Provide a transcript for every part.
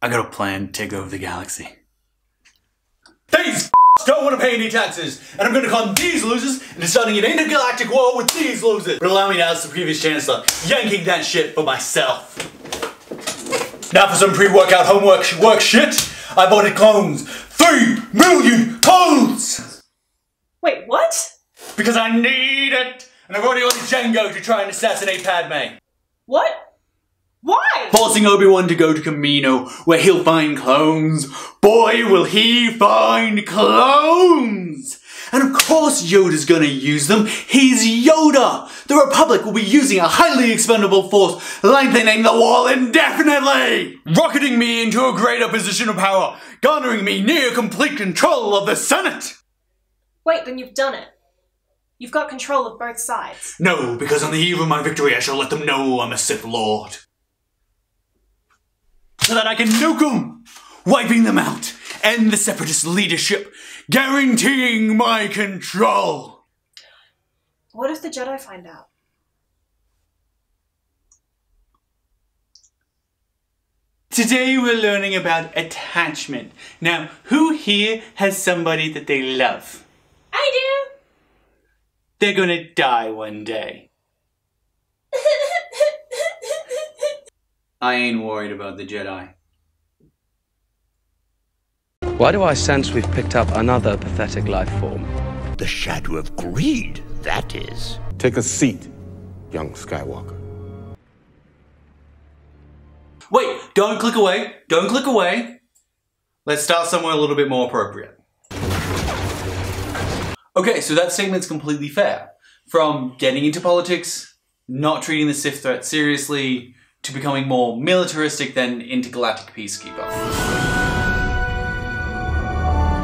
I got a plan to take over the galaxy. These don't want to pay any taxes, and I'm gonna con these losers into starting an intergalactic war with these losers. But allow me now as the previous chancellor, yanking that shit for myself. Now for some pre-workout homework work shit. I bought it clones. 3 million clones! Wait, what? Because I need it! And I've already ordered Django to try and assassinate Padme. What? Why? Forcing Obi-Wan to go to Camino, where he'll find clones. Boy, will he find clones! And of course Yoda's gonna use them. He's Yoda! The Republic will be using a highly expendable force, lengthening the wall indefinitely! Rocketing me into a greater position of power, garnering me near complete control of the Senate! Wait, then you've done it. You've got control of both sides. No, because on the eve of my victory I shall let them know I'm a Sith Lord. So that I can nuke them, wiping them out, end the Separatist leadership, guaranteeing my control. What if the Jedi find out? Today we're learning about attachment. Now, who here has somebody that they love? I do! They're gonna die one day. I ain't worried about the Jedi. Why do I sense we've picked up another pathetic life form? The shadow of greed, that is. Take a seat, young Skywalker. Wait, don't click away. Don't click away. Let's start somewhere a little bit more appropriate. Okay, so that statement's completely fair. From getting into politics, not treating the Sith threat seriously, to becoming more militaristic than intergalactic peacekeeper.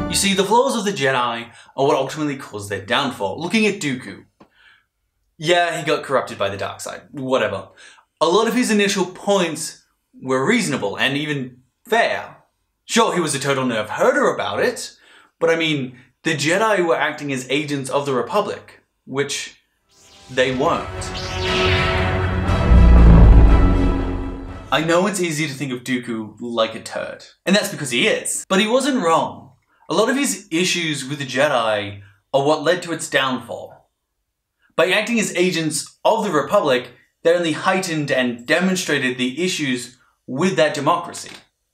You see, the flaws of the Jedi are what ultimately caused their downfall. Looking at Dooku. Yeah, he got corrupted by the dark side, whatever. A lot of his initial points were reasonable and even fair. Sure, he was a total nerve herder about it, but I mean, the Jedi were acting as agents of the Republic, which they weren't. I know it's easy to think of Dooku like a turd, and that's because he is, but he wasn't wrong. A lot of his issues with the Jedi are what led to its downfall. By acting as agents of the Republic, they only heightened and demonstrated the issues with that democracy.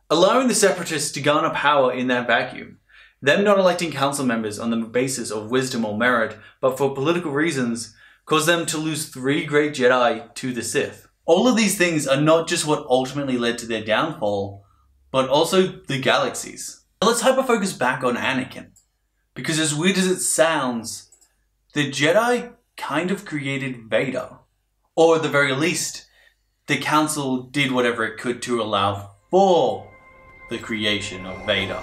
Allowing the Separatists to garner power in that vacuum, them not electing council members on the basis of wisdom or merit, but for political reasons, caused them to lose 3 great Jedi to the Sith. All of these things are not just what ultimately led to their downfall, but also the galaxies. Let's hyper-focus back on Anakin, because as weird as it sounds, the Jedi kind of created Vader. Or at the very least, the Council did whatever it could to allow for the creation of Vader.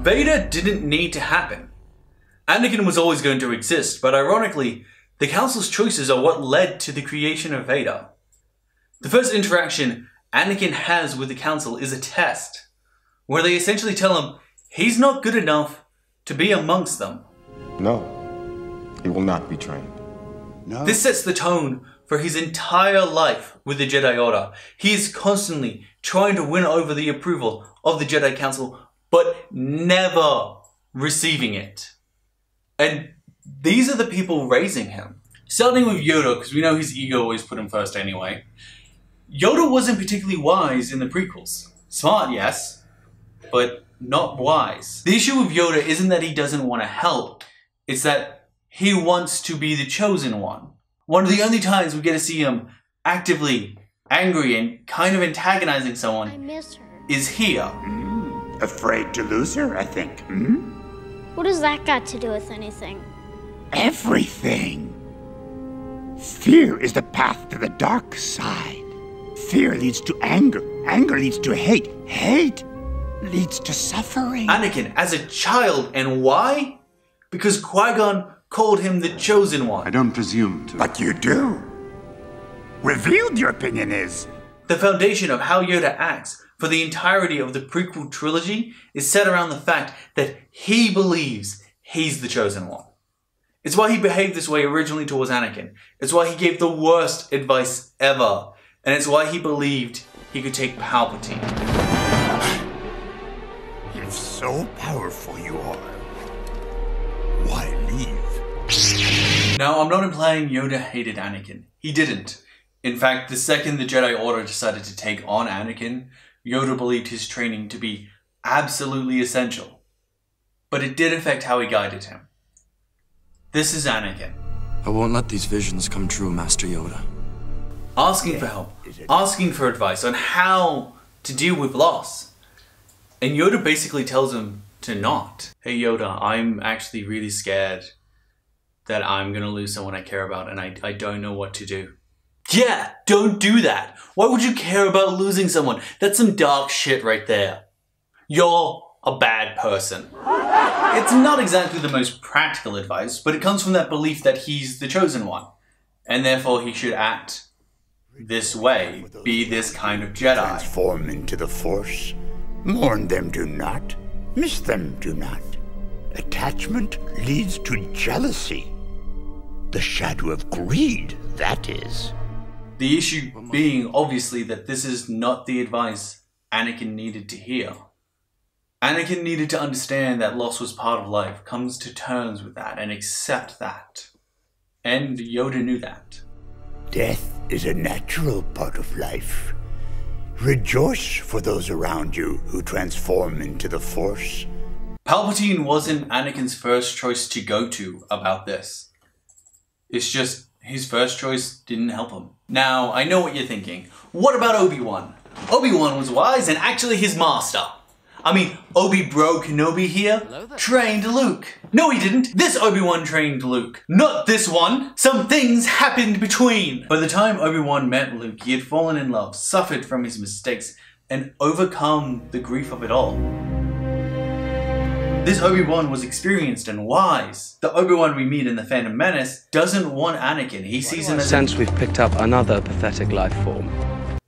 Vader didn't need to happen. Anakin was always going to exist, but ironically, the Council's choices are what led to the creation of Vader. The first interaction Anakin has with the Council is a test, where they essentially tell him he's not good enough to be amongst them. No, he will not be trained. No. This sets the tone for his entire life with the Jedi Order. He is constantly trying to win over the approval of the Jedi Council, but never receiving it. And these are the people raising him. Starting with Yoda, because we know his ego always put him first anyway. Yoda wasn't particularly wise in the prequels. Smart, yes, but not wise. The issue with Yoda isn't that he doesn't want to help, it's that he wants to be the chosen one. One of the only times we get to see him actively angry and kind of antagonizing someone I miss her. is here. Afraid to lose her, I think. What has that got to do with anything? Everything. Fear is the path to the dark side. Fear leads to anger. Anger leads to hate. Hate leads to suffering. Anakin as a child, and why? Because Qui-Gon called him the chosen one. I don't presume to. But you do. Revealed your opinion is. The foundation of how Yoda acts for the entirety of the prequel trilogy is set around the fact that he believes he's the chosen one. It's why he behaved this way originally towards Anakin. It's why he gave the worst advice ever. And it's why he believed he could take Palpatine. If so powerful you are, why leave? Now, I'm not implying Yoda hated Anakin. He didn't. In fact, the second the Jedi Order decided to take on Anakin, Yoda believed his training to be absolutely essential. But it did affect how he guided him. This is Anakin. I won't let these visions come true, Master Yoda. Asking for help, asking for advice on how to deal with loss. And Yoda basically tells him to not. Hey Yoda, I'm actually really scared that I'm gonna lose someone I care about and I don't know what to do. Yeah, don't do that. Why would you care about losing someone? That's some dark shit right there. You're a bad person. It's not exactly the most practical advice, but it comes from that belief that he's the chosen one, and therefore he should act this way, be this kind of Jedi. Transform into the Force. Mourn them do not. Miss them do not. Attachment leads to jealousy. The shadow of greed, that is. The issue being, obviously, that this is not the advice Anakin needed to hear. Anakin needed to understand that loss was part of life, comes to terms with that, and accept that. And Yoda knew that. Death is a natural part of life. Rejoice for those around you who transform into the Force. Palpatine wasn't Anakin's first choice to go to about this. It's just his first choice didn't help him. Now, I know what you're thinking. What about Obi-Wan? Obi-Wan was wise and actually his master. I mean, Obi-Bro Kenobi here trained Luke. No, he didn't. This Obi-Wan trained Luke. Not this one. Some things happened between. By the time Obi-Wan met Luke, he had fallen in love, suffered from his mistakes, and overcome the grief of it all. This Obi-Wan was experienced and wise. The Obi-Wan we meet in The Phantom Menace doesn't want Anakin. He sees him as Since we've picked up another pathetic life form.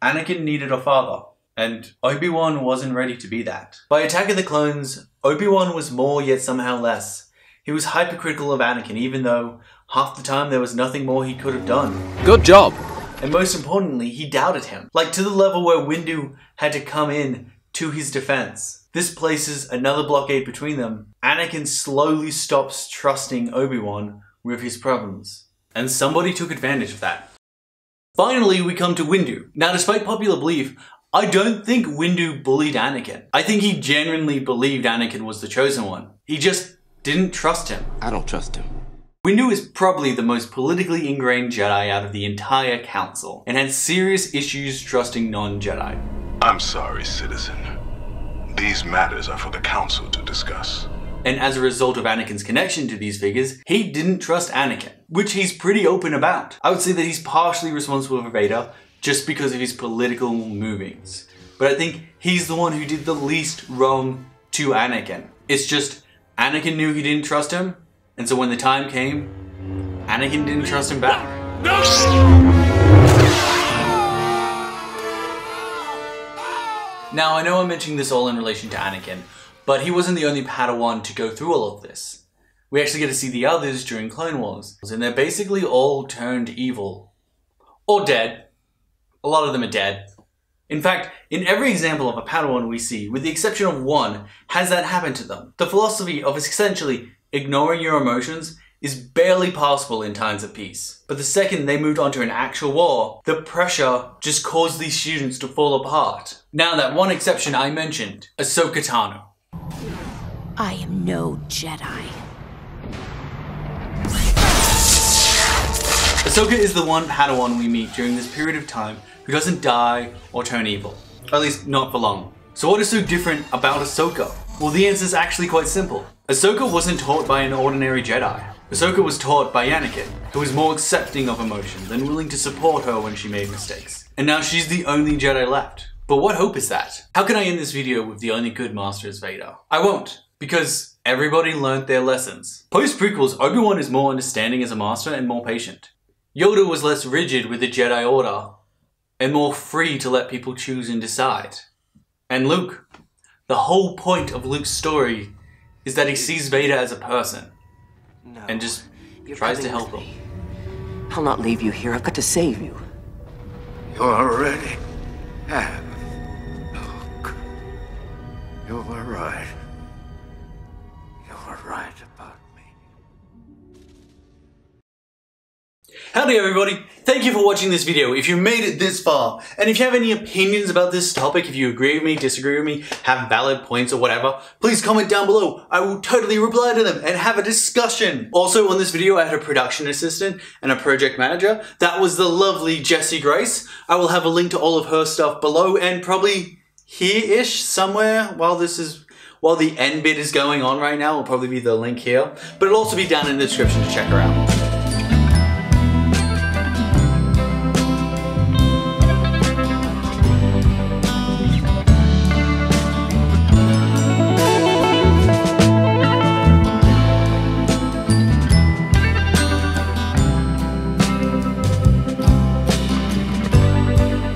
Anakin needed a father. And Obi-Wan wasn't ready to be that. By Attack of the Clones, Obi-Wan was more yet somehow less. He was hypercritical of Anakin, even though half the time there was nothing more he could have done. Good job! And most importantly, he doubted him. Like to the level where Windu had to come in to his defense. This places another blockade between them. Anakin slowly stops trusting Obi-Wan with his problems. And somebody took advantage of that. Finally, we come to Windu. Now, despite popular belief, I don't think Windu bullied Anakin. I think he genuinely believed Anakin was the chosen one. He just didn't trust him. I don't trust him. Windu is probably the most politically ingrained Jedi out of the entire council, and had serious issues trusting non-Jedi. I'm sorry, citizen. These matters are for the council to discuss. And as a result of Anakin's connection to these figures, he didn't trust Anakin, which he's pretty open about. I would say that he's partially responsible for Vader, just because of his political movings. But I think he's the one who did the least wrong to Anakin. It's just, Anakin knew he didn't trust him, and so when the time came, Anakin didn't trust him back. No! Now, I know I'm mentioning this all in relation to Anakin, but he wasn't the only Padawan to go through all of this. We actually get to see the others during Clone Wars, and they're basically all turned evil. Or dead. A lot of them are dead. In fact, in every example of a Padawan we see, with the exception of one, has that happened to them. The philosophy of essentially ignoring your emotions is barely possible in times of peace. But the second they moved on to an actual war, the pressure just caused these students to fall apart. Now that one exception I mentioned, Ahsoka Tano. I am no Jedi. Ahsoka is the one Padawan we meet during this period of time who doesn't die or turn evil. At least not for long. So what is so different about Ahsoka? Well, the answer is actually quite simple. Ahsoka wasn't taught by an ordinary Jedi. Ahsoka was taught by Anakin, who was more accepting of emotions and willing to support her when she made mistakes. And now she's the only Jedi left. But what hope is that? How can I end this video with the only good master is Vader? I won't, because everybody learned their lessons. Post-prequels, Obi-Wan is more understanding as a master and more patient. Yoda was less rigid with the Jedi Order, and more free to let people choose and decide. And Luke, the whole point of Luke's story is that he sees Vader as a person. And just tries to help him. I'll not leave you here. I've got to save you. You already have. Look. You were right. You were right about me. Howdy everybody, thank you for watching this video if you made it this far. And if you have any opinions about this topic, if you agree with me, disagree with me, have valid points or whatever, please comment down below. I will totally reply to them and have a discussion. Also on this video I had a production assistant and a project manager. That was the lovely Jessie Grace. I will have a link to all of her stuff below and probably here-ish somewhere while the end bit is going on right now. Will probably be the link here. But it'll also be down in the description to check her out.